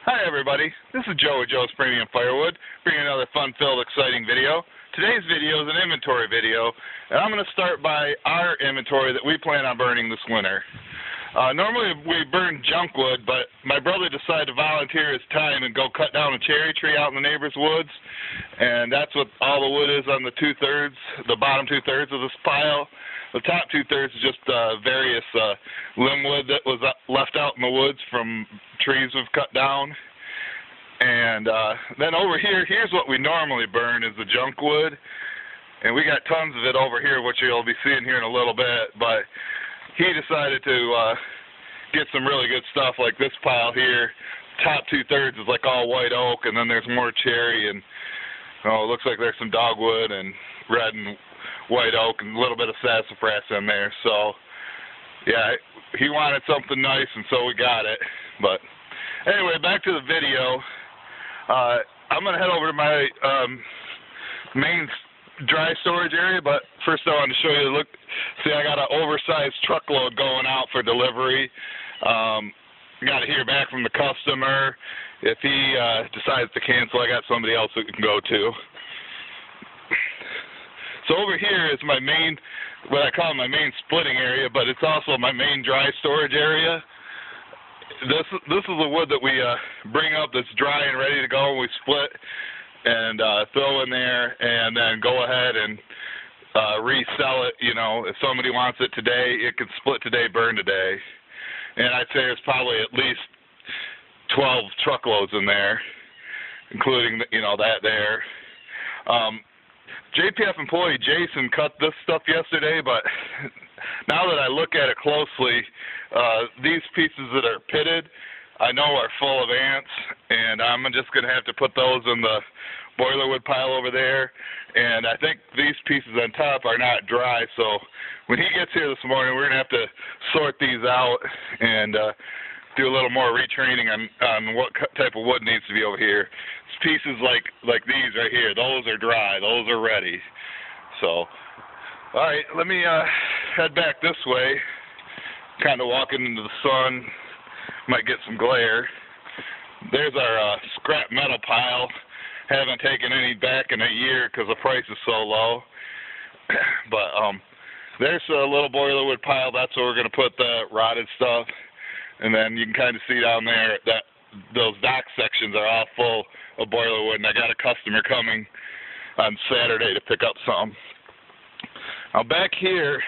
Hi everybody, this is Joe with Joe's Premium Firewood, bringing another fun-filled, exciting video. Today's video is an inventory video, and I'm going to start by our inventory that we plan on burning this winter. Normally we burn junk wood, but my brother decided to volunteer his time and go cut down a cherry tree out in the neighbor's woods, and that's what all the wood is on the the bottom two-thirds of this pile. The top two-thirds is just various limb wood that was left out in the woods from trees we've cut down. And then over here, here's what we normally burn is the junk wood. And we got tons of it over here, which you'll be seeing here in a little bit. But he decided to get some really good stuff like this pile here. Top two-thirds is like all white oak, and then there's more cherry, and it looks like there's some dogwood and red and white oak and a little bit of sassafras in there. So yeah, he wanted something nice, and so we got it. But anyway, back to the video. I'm going to head over to my main dry storage area, but first I want to show you, see, I got an oversized truckload going out for delivery. Got to hear back from the customer. If he decides to cancel, I got somebody else that can go to. So over here is my main, what I call my main splitting area, but it's also my main dry storage area. This is the wood that we bring up that's dry and ready to go, and we split and throw in there, and then go ahead and resell it. You know, if somebody wants it today, it can split today, burn today. And I'd say there's probably at least 12 truckloads in there, including, that there. JPF employee Jason cut this stuff yesterday, but now that I look at it closely, these pieces that are pitted, I know are full of ants, and I'm just going to have to put those in the boiler wood pile over there. And I think these pieces on top are not dry, so when he gets here this morning, we're going to have to sort these out and do a little more retraining on what type of wood needs to be over here. It's pieces like these right here, those are dry, those are ready. So, all right, let me head back this way, kind of walking into the sun, might get some glare. There's our scrap metal pile. Haven't taken any back in a year because the price is so low. But there's a little boiler wood pile. That's where we're going to put the rotted stuff. And then you can kind of see down there that those dock sections are all full of boiler wood, and I got a customer coming on Saturday to pick up some. Now back here,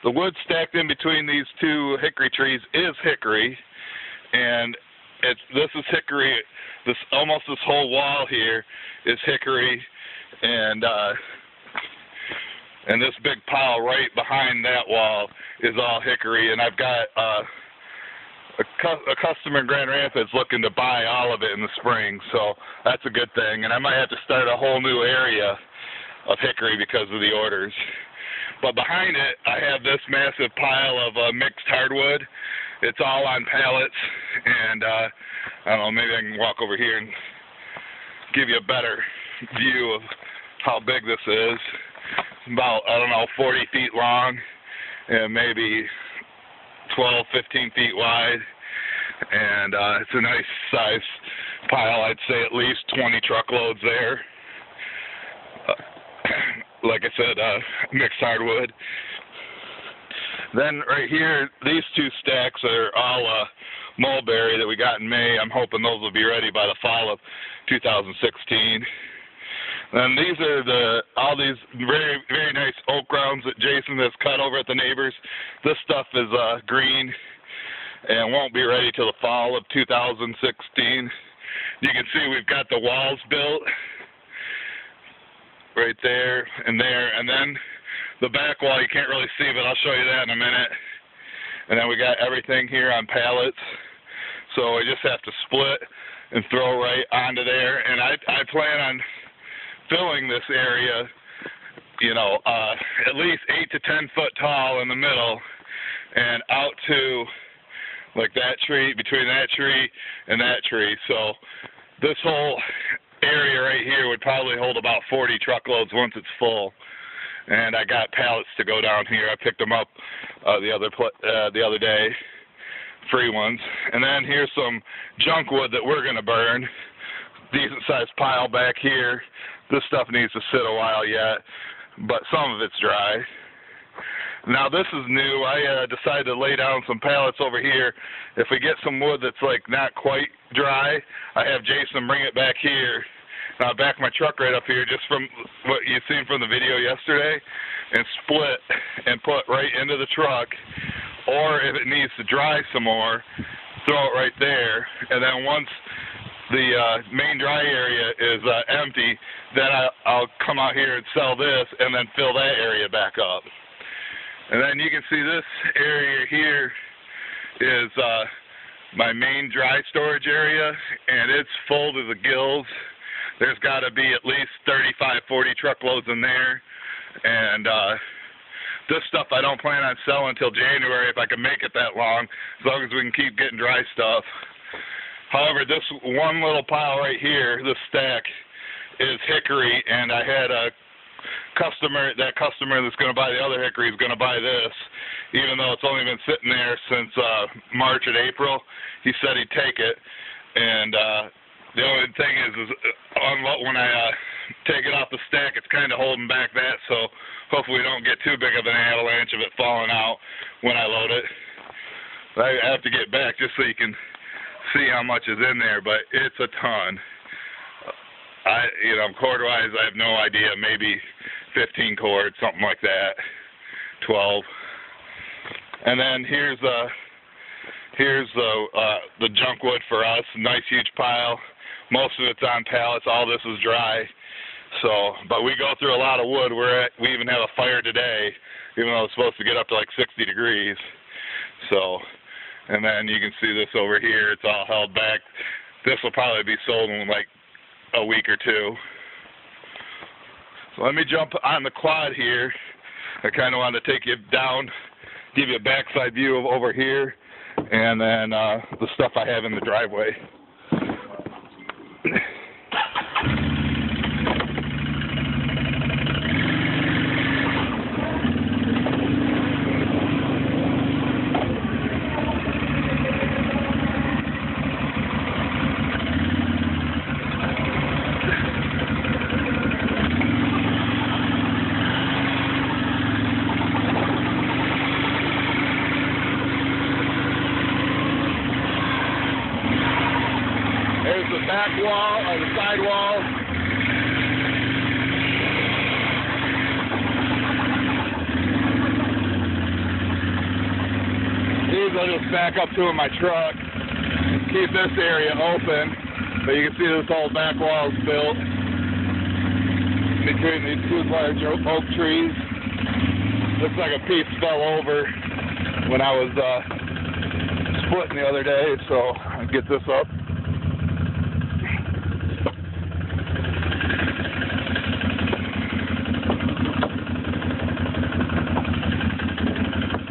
the wood stacked in between these two hickory trees is hickory, and this is hickory. Almost this whole wall here is hickory, and this big pile right behind that wall is all hickory. And I've got a customer in Grand Rapids looking to buy all of it in the spring, so that's a good thing. And I might have to start a whole new area of hickory because of the orders. But behind it, I have this massive pile of mixed hardwood. It's all on pallets, and I don't know, maybe I can walk over here and give you a better view of how big this is. It's about, 40 feet long and maybe 12, 15 feet wide, and it's a nice size pile. I'd say at least 20 truckloads there. Like I said, mixed hardwood. Then right here, these two stacks are all mulberry that we got in May. I'm hoping those will be ready by the fall of 2016. And these are all these very, very nice oak grounds that Jason has cut over at the neighbors. This stuff is green and won't be ready till the fall of 2016. You can see we've got the walls built right there, and then the back wall you can't really see, but I'll show you that in a minute. And then we got everything here on pallets, so we just have to split and throw right onto there. And I plan on filling this area, at least 8 to 10 foot tall in the middle, and out to like that tree, between that tree and that tree. So this whole area right here would probably hold about 40 truckloads once it's full. And I got pallets to go down here. I picked them up the other day. free ones. And then here's some junk wood that we're going to burn. Decent sized pile back here. This stuff needs to sit a while yet, but some of it's dry. Now this is new. I decided to lay down some pallets over here. If we get some wood that's like not quite dry, I have Jason bring it back here. And I'll back my truck right up here just from what you've seen from the video yesterday and split and put right into the truck. Or if it needs to dry some more, throw it right there. And then once the main dry area is empty, then I'll come out here and sell this and then fill that area back up. And then you can see this area here is my main dry storage area, and it's full to the gills. There's got to be at least 35, 40 truckloads in there. And this stuff I don't plan on selling until January if I can make it that long, as long as we can keep getting dry stuff. However, this one little pile right here, this stack, is hickory, and I had a customer that's going to buy the other hickory is going to buy this, even though it's only been sitting there since March and April. He said he'd take it, and the only thing is when I take it off the stack, it's kind of holding back that, so hopefully we don't get too big of an avalanche of it falling out when I load it. I have to get back just so you can see how much is in there, but it's a ton. Cord-wise, I have no idea, maybe 15 cords, something like that, 12. And then here's the junk wood for us, nice huge pile. Most of it's on pallets, all this is dry. So, but we go through a lot of wood. We even have a fire today, even though it's supposed to get up to like 60 degrees. So, and then you can see this over here, it's all held back. This will probably be sold in like a week or two. So let me jump on the quad here. I kind of want to take you down, give you a backside view of over here, and then the stuff I have in the driveway. Back wall or the side wall. These I'll just back up to in my truck. Keep this area open, but you can see this whole back wall is built between these two large oak trees. Looks like a piece fell over when I was splitting the other day, so I'll get this up.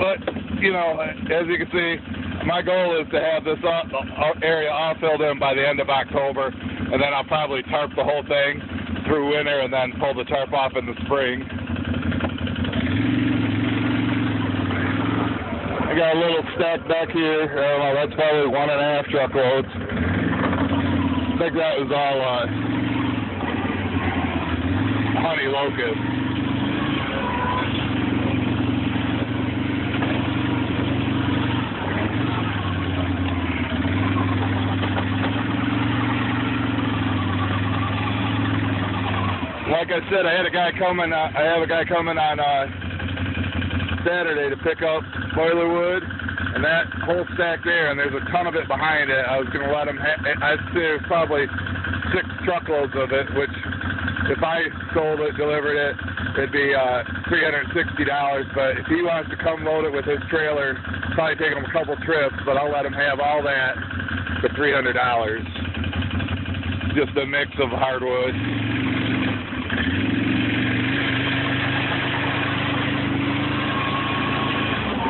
But, as you can see, my goal is to have this area all filled in by the end of October, and then I'll probably tarp the whole thing through winter and then pull the tarp off in the spring. I got a little stack back here. I don't know, that's probably 1.5 truckloads. I think that was all honey locust. Like I said, I have a guy coming on Saturday to pick up boiler wood, and that whole stack there, and there's a ton of it behind it. I was going to let him. I'd say there's probably 6 truckloads of it, which if I sold it, delivered it, it'd be $360. But if he wants to come load it with his trailer, probably take him a couple trips. But I'll let him have all that for $300. Just a mix of hardwood.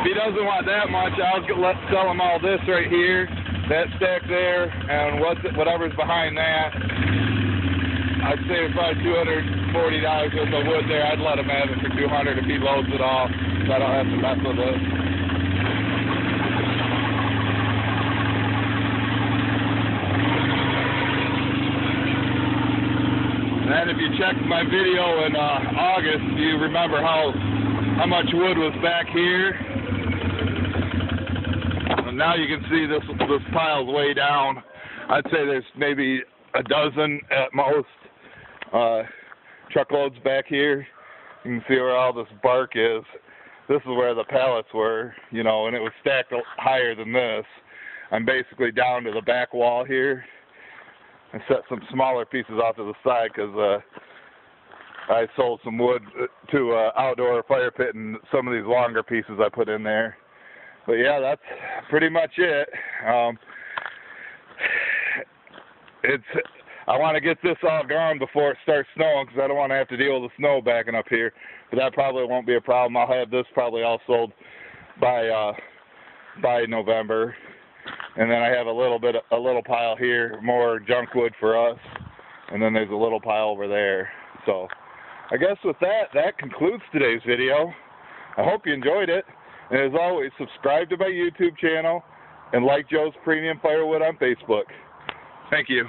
If he doesn't want that much, I'll sell him all this right here, that stack there, and whatever's behind that. I'd say it's probably $240 worth of wood there. I'd let him have it for $200 if he loads it all, so I don't have to mess with it. And if you checked my video in August, you remember how much wood was back here. And now you can see this pile's way down. I'd say there's maybe a dozen at most truckloads back here. You can see where all this bark is. This is where the pallets were, you know, and it was stacked higher than this. I'm basically down to the back wall here. I set some smaller pieces off to the side because I sold some wood to an outdoor fire pit, and some of these longer pieces I put in there. But yeah, that's pretty much it. I want to get this all gone before it starts snowing because I don't want to have to deal with the snow backing up here. But that probably won't be a problem. I'll have this probably all sold by November. And then I have a little pile here, more junk wood for us. And then there's a little pile over there. So I guess with that concludes today's video. I hope you enjoyed it. And as always, subscribe to my YouTube channel and like Joe's Premium Firewood on Facebook. Thank you.